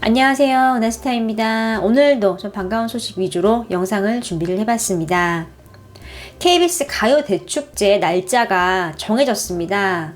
안녕하세요, 은하스타입니다. 오늘도 좀 반가운 소식 위주로 영상을 준비를 해봤습니다. KBS 가요 대축제 날짜가 정해졌습니다.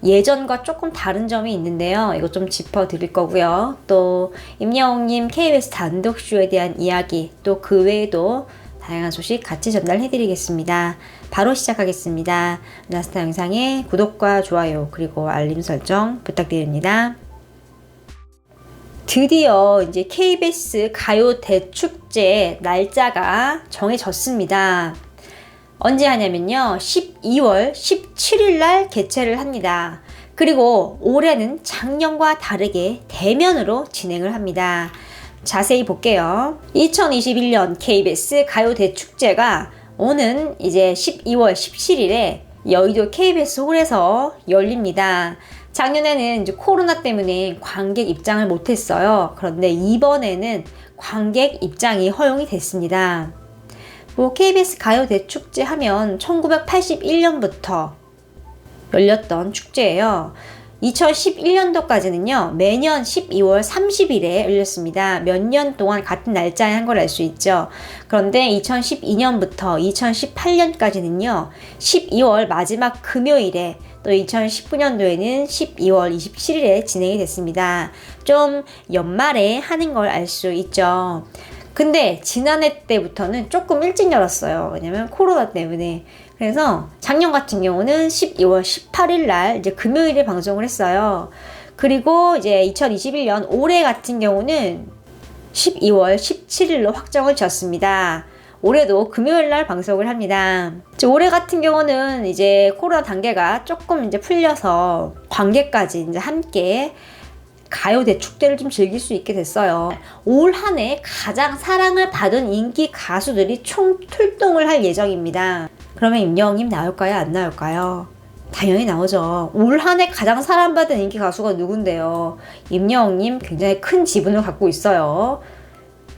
예전과 조금 다른 점이 있는데요. 이거 좀 짚어드릴 거고요. 또 임영웅님 KBS 단독쇼에 대한 이야기, 또 그 외에도 다양한 소식 같이 전달해드리겠습니다. 바로 시작하겠습니다. 은하스타 영상에 구독과 좋아요 그리고 알림 설정 부탁드립니다. 드디어 이제 KBS 가요 대축제 날짜가 정해졌습니다. 언제 하냐면요. 12월 17일 날 개최를 합니다. 그리고 올해는 작년과 다르게 대면으로 진행을 합니다. 자세히 볼게요. 2021년 KBS 가요 대축제가 오는 이제 12월 17일에 여의도 KBS 홀에서 열립니다. 작년에는 이제 코로나 때문에 관객 입장을 못했어요. 그런데 이번에는 관객 입장이 허용이 됐습니다. KBS 가요 대축제 하면 1981년부터 열렸던 축제예요. 2011년도까지는요, 매년 12월 30일에 열렸습니다. 몇 년 동안 같은 날짜에 한 걸 알 수 있죠. 그런데 2012년부터 2018년까지는요, 12월 마지막 금요일에, 또 2019년도에는 12월 27일에 진행이 됐습니다. 좀 연말에 하는 걸 알 수 있죠. 근데 지난해 때부터는 조금 일찍 열었어요. 왜냐면 코로나 때문에. 그래서 작년 같은 경우는 12월 18일 날 이제 금요일에 방송을 했어요. 그리고 이제 2021년 올해 같은 경우는 12월 17일로 확정을 지었습니다. 올해도 금요일 날 방송을 합니다. 올해 같은 경우는 이제 코로나 단계가 조금 이제 풀려서 관객까지 이제 함께 가요 대축제를 좀 즐길 수 있게 됐어요. 올 한 해 가장 사랑을 받은 인기 가수들이 총 출동을 할 예정입니다. 그러면 임영웅님 나올까요? 안 나올까요? 당연히 나오죠. 올 한 해 가장 사랑받은 인기 가수가 누군데요? 임영웅님 굉장히 큰 지분을 갖고 있어요.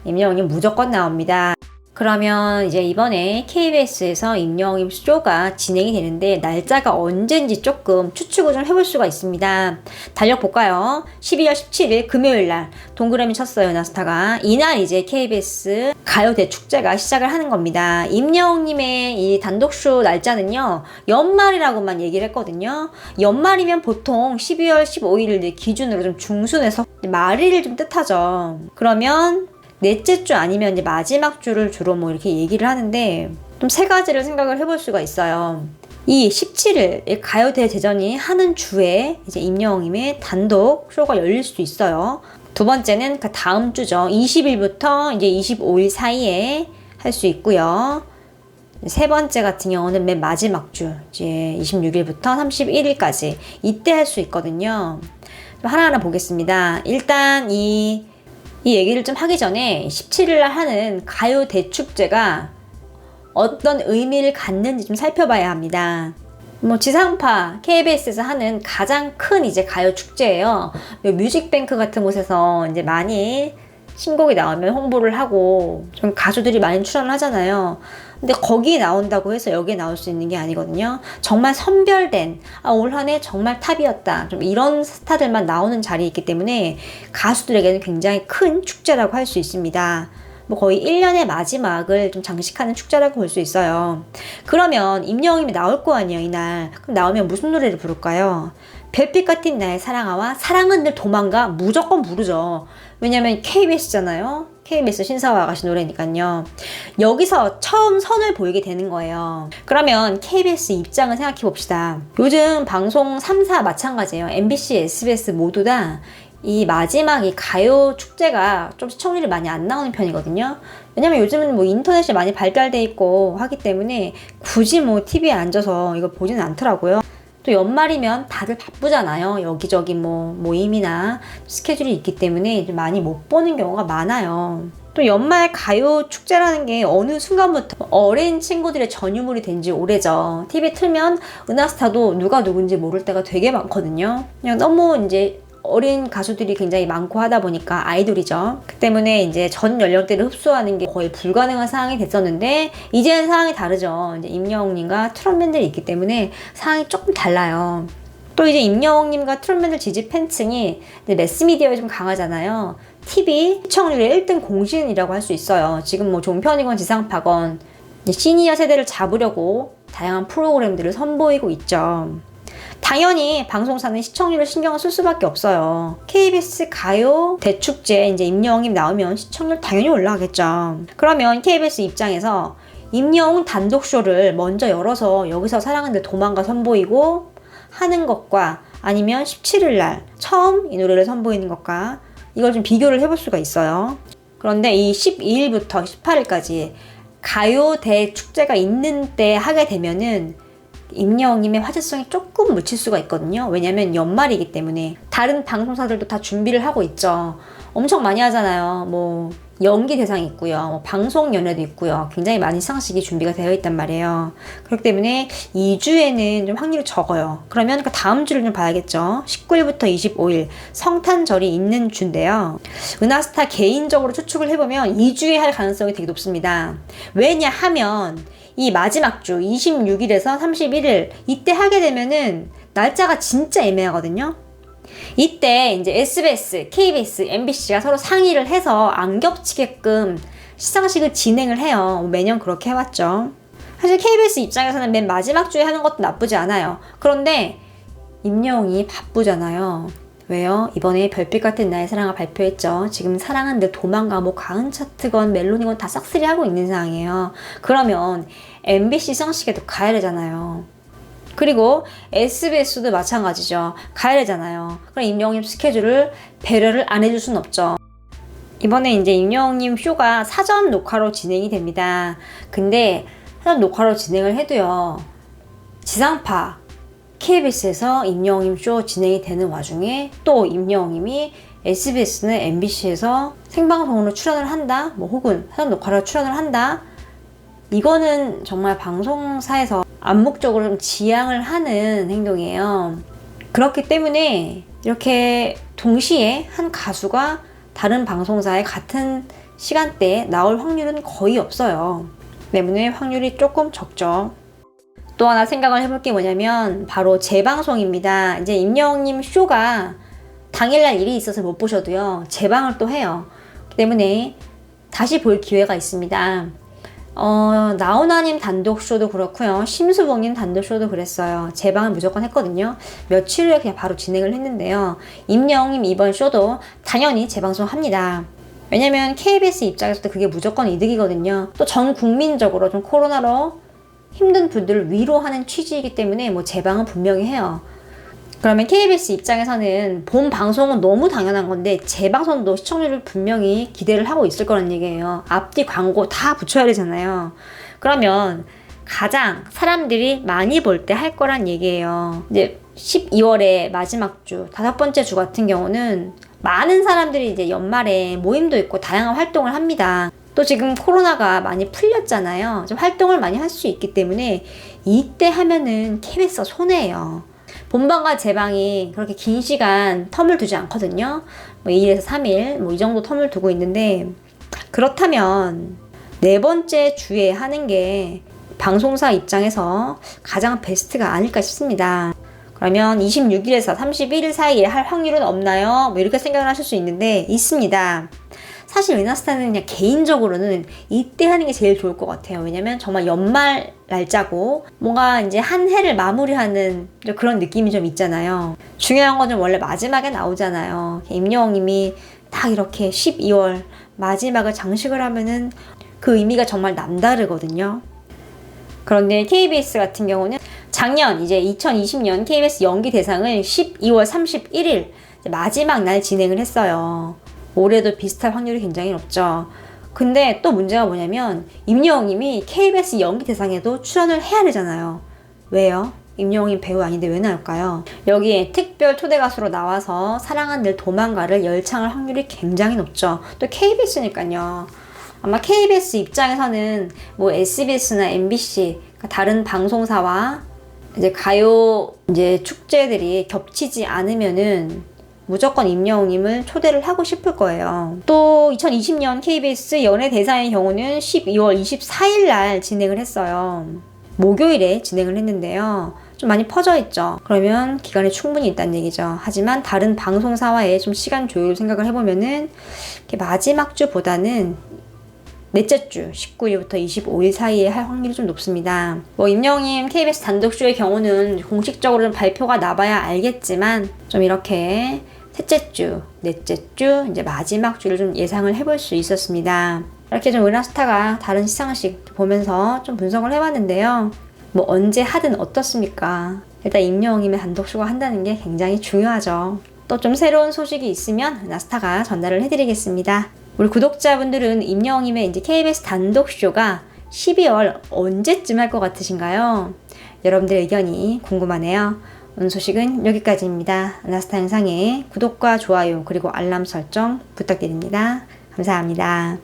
임영웅님 무조건 나옵니다. 그러면 이제 이번에 KBS에서 임영웅님 쇼가 진행이 되는데 날짜가 언젠지 조금 추측을 좀 해볼 수가 있습니다. 달력 볼까요? 12월 17일 금요일 날 동그라미 쳤어요, 나스타가. 이날 이제 KBS 가요 대축제가 시작을 하는 겁니다. 임영웅님의 이 단독쇼 날짜는요, 연말이라고만 얘기를 했거든요. 연말이면 보통 12월 15일을 기준으로 좀 중순에서 말일을 좀 뜻하죠. 그러면 넷째 주 아니면 이제 마지막 주를 주로 뭐 이렇게 얘기를 하는데 좀 세 가지를 생각을 해볼 수가 있어요. 이 17일 가요 대제전이 하는 주에 이제 임영웅님의 단독 쇼가 열릴 수도 있어요. 두 번째는 그 다음 주죠. 20일부터 이제 25일 사이에 할 수 있고요. 세 번째 같은 경우는 맨 마지막 주, 이제 26일부터 31일까지 이때 할 수 있거든요. 좀 하나하나 보겠습니다. 일단 이 얘기를 좀 하기 전에 17일 날 하는 가요 대축제가 어떤 의미를 갖는지 좀 살펴봐야 합니다. 지상파 KBS에서 하는 가장 큰 이제 가요 축제예요. 뮤직뱅크 같은 곳에서 이제 많이 신곡이 나오면 홍보를 하고 좀 가수들이 많이 출연을 하잖아요. 근데 거기에 나온다고 해서 여기에 나올 수 있는 게 아니거든요. 정말 선별된, 올 한 해 정말 탑이었다, 좀 이런 스타들만 나오는 자리이기 때문에 가수들에게는 굉장히 큰 축제라고 할 수 있습니다. 거의 1년의 마지막을 좀 장식하는 축제라고 볼 수 있어요. 그러면 임영웅님이 나올 거 아니에요, 이날. 그럼 나오면 무슨 노래를 부를까요? 별빛 같은 나의 사랑아와 사랑은 늘 도망가 무조건 부르죠. 왜냐면 KBS잖아요. KBS 신사와 아가씨 노래니까요. 여기서 처음 선을 보이게 되는 거예요. 그러면 KBS 입장을 생각해 봅시다. 요즘 방송 3사 마찬가지예요. MBC, SBS 모두 다 이 마지막 이 가요 축제가 좀 시청률이 많이 안 나오는 편이거든요. 왜냐면 요즘은 인터넷이 많이 발달돼 있고 하기 때문에 굳이 TV에 앉아서 이거 보지는 않더라고요. 또 연말이면 다들 바쁘잖아요. 여기저기 모임이나 스케줄이 있기 때문에 좀 많이 못 보는 경우가 많아요. 또 연말 가요 축제라는 게 어느 순간부터 어린 친구들의 전유물이 된 지 오래죠. TV 틀면 은하스타도 누가 누군지 모를 때가 되게 많거든요. 그냥 너무 이제 어린 가수들이 굉장히 많고 하다 보니까 아이돌이죠. 그 때문에 이제 전 연령대를 흡수하는 게 거의 불가능한 상황이 됐었는데 이제는 상황이 다르죠. 이제 임영웅님과 트롯맨들이 있기 때문에 상황이 조금 달라요. 또 이제 임영웅님과 트롯맨들 지지 팬층이 매스미디어에 좀 강하잖아요. TV 시청률의 1등 공신이라고 할 수 있어요. 지금 뭐 종편이건 지상파건 시니어 세대를 잡으려고 다양한 프로그램들을 선보이고 있죠. 당연히 방송사는 시청률을 신경을 쓸 수밖에 없어요. KBS 가요 대축제 이제 임영웅님 나오면 시청률 당연히 올라가겠죠. 그러면 KBS 입장에서 임영웅 단독쇼를 먼저 열어서 여기서 사랑하는데 도망가 선보이고 하는 것과 아니면 17일 날 처음 이 노래를 선보이는 것과 이걸 좀 비교를 해볼 수가 있어요. 그런데 이 12일부터 18일까지 가요 대축제가 있는 때 하게 되면은 임영웅님의 화제성이 조금 묻힐 수가 있거든요. 왜냐면 연말이기 때문에. 다른 방송사들도 다 준비를 하고 있죠. 엄청 많이 하잖아요. 뭐 연기 대상이 있고요. 뭐 방송 연예도 있고요. 굉장히 많은 시상식이 준비가 되어 있단 말이에요. 그렇기 때문에 2주에는 좀 확률이 적어요. 그러면 그 다음 주를 좀 봐야겠죠. 19일부터 25일 성탄절이 있는 주인데요. 은하스타 개인적으로 추측을 해보면 2주에 할 가능성이 되게 높습니다. 왜냐하면 이 마지막 주 26일에서 31일 이때 하게 되면은 날짜가 진짜 애매하거든요. 이때 이제 SBS, KBS, MBC가 서로 상의를 해서 안 겹치게끔 시상식을 진행을 해요. 매년 그렇게 해왔죠. 사실 KBS 입장에서는 맨 마지막 주에 하는 것도 나쁘지 않아요. 그런데 임영웅이 바쁘잖아요. 왜요? 이번에 별빛 같은 나의 사랑을 발표했죠. 지금 사랑하는데 도망가 뭐 가은 차트건 멜론이건 다 싹쓸이 하고 있는 상황이에요. 그러면 MBC 시상식에도 가야 되잖아요. 그리고 SBS도 마찬가지죠. 가야 되잖아요. 그럼 임영웅님 스케줄을 배려를 안 해줄 순 없죠. 이번에 이제 임영웅님 쇼가 사전 녹화로 진행이 됩니다. 근데 사전 녹화로 진행을 해도요. 지상파 KBS에서 임영웅님 쇼 진행이 되는 와중에 또 임영웅님이 SBS는 MBC에서 생방송으로 출연을 한다, 뭐 혹은 사전 녹화로 출연을 한다. 이거는 정말 방송사에서 암묵적으로 좀 지양을 하는 행동이에요. 그렇기 때문에 이렇게 동시에 한 가수가 다른 방송사의 같은 시간대에 나올 확률은 거의 없어요. 때문에 확률이 조금 적죠. 또 하나 생각을 해볼 게 뭐냐면 바로 재방송입니다. 이제 임영웅님 쇼가 당일날 일이 있어서 못 보셔도요. 재방을 또 해요. 때문에 다시 볼 기회가 있습니다. 나훈아님 단독쇼도 그렇고요. 심수봉님 단독쇼도 그랬어요. 재방을 무조건 했거든요. 며칠 후에 그냥 바로 진행을 했는데요. 임영웅님 이번 쇼도 당연히 재방송합니다. 왜냐면 KBS 입장에서도 그게 무조건 이득이거든요. 또 전 국민적으로 좀 코로나로 힘든 분들을 위로하는 취지이기 때문에 뭐 재방은 분명히 해요. 그러면 KBS 입장에서는 본 방송은 너무 당연한 건데 재방송도 시청률을 분명히 기대를 하고 있을 거란 얘기예요. 앞뒤 광고 다 붙여야 되잖아요. 그러면 가장 사람들이 많이 볼 때 할 거란 얘기예요. 이제 12월의 마지막 주, 5번째 주 같은 경우는 많은 사람들이 이제 연말에 모임도 있고 다양한 활동을 합니다. 또 지금 코로나가 많이 풀렸잖아요. 좀 활동을 많이 할 수 있기 때문에 이때 하면은 KBS가 손해예요. 본방과 재방이 그렇게 긴 시간 텀을 두지 않거든요. 뭐 2일에서 3일 뭐 이 정도 텀을 두고 있는데 그렇다면 네 번째 주에 하는 게 방송사 입장에서 가장 베스트가 아닐까 싶습니다. 그러면 26일에서 31일 사이에 할 확률은 없나요? 뭐 이렇게 생각을 하실 수 있는데 있습니다. 사실 은하스타는 그냥 개인적으로는 이때 하는 게 제일 좋을 것 같아요. 왜냐면 정말 연말 날짜고 뭔가 이제 한 해를 마무리하는 그런 느낌이 좀 있잖아요. 중요한 건 좀 원래 마지막에 나오잖아요. 임영웅님이 딱 이렇게 12월 마지막을 장식을 하면은 그 의미가 정말 남다르거든요. 그런데 KBS 같은 경우는 작년 이제 2020년 KBS 연기 대상을 12월 31일 마지막 날 진행을 했어요. 올해도 비슷할 확률이 굉장히 높죠. 근데 또 문제가 뭐냐면 임영웅님이 KBS 연기 대상에도 출연을 해야 되잖아요. 왜요? 임영웅님 배우 아닌데 왜 나올까요? 여기에 특별 초대 가수로 나와서 사랑한 늘 도망가를 열창할 확률이 굉장히 높죠. 또 KBS니까요. 아마 KBS 입장에서는 뭐 SBS나 MBC 다른 방송사와 이제 가요 이제 축제들이 겹치지 않으면은 무조건 임영웅님을 초대를 하고 싶을 거예요. 또 2020년 KBS 연예대상의 경우는 12월 24일 날 진행을 했어요. 목요일에 진행을 했는데요. 좀 많이 퍼져 있죠. 그러면 기간이 충분히 있다는 얘기죠. 하지만 다른 방송사와의 좀 시간 조율 생각을 해보면은 마지막 주보다는 넷째 주 19일부터 25일 사이에 할 확률이 좀 높습니다. 뭐 임영웅님 KBS 단독쇼의 경우는 공식적으로는 발표가 나봐야 알겠지만 좀 이렇게 셋째 주, 넷째 주, 이제 마지막 주를 좀 예상을 해볼 수 있었습니다. 이렇게 좀 은하스타가 다른 시상식 보면서 좀 분석을 해봤는데요. 뭐 언제 하든 어떻습니까? 일단 임영웅님의 단독쇼가 한다는 게 굉장히 중요하죠. 또 좀 새로운 소식이 있으면 은하스타가 전달을 해드리겠습니다. 우리 구독자분들은 임영웅님의 이제 KBS 단독쇼가 12월 언제쯤 할 것 같으신가요? 여러분들의 의견이 궁금하네요. 오늘 소식은 여기까지입니다. 은하스타 영상에 구독과 좋아요 그리고 알람 설정 부탁드립니다. 감사합니다.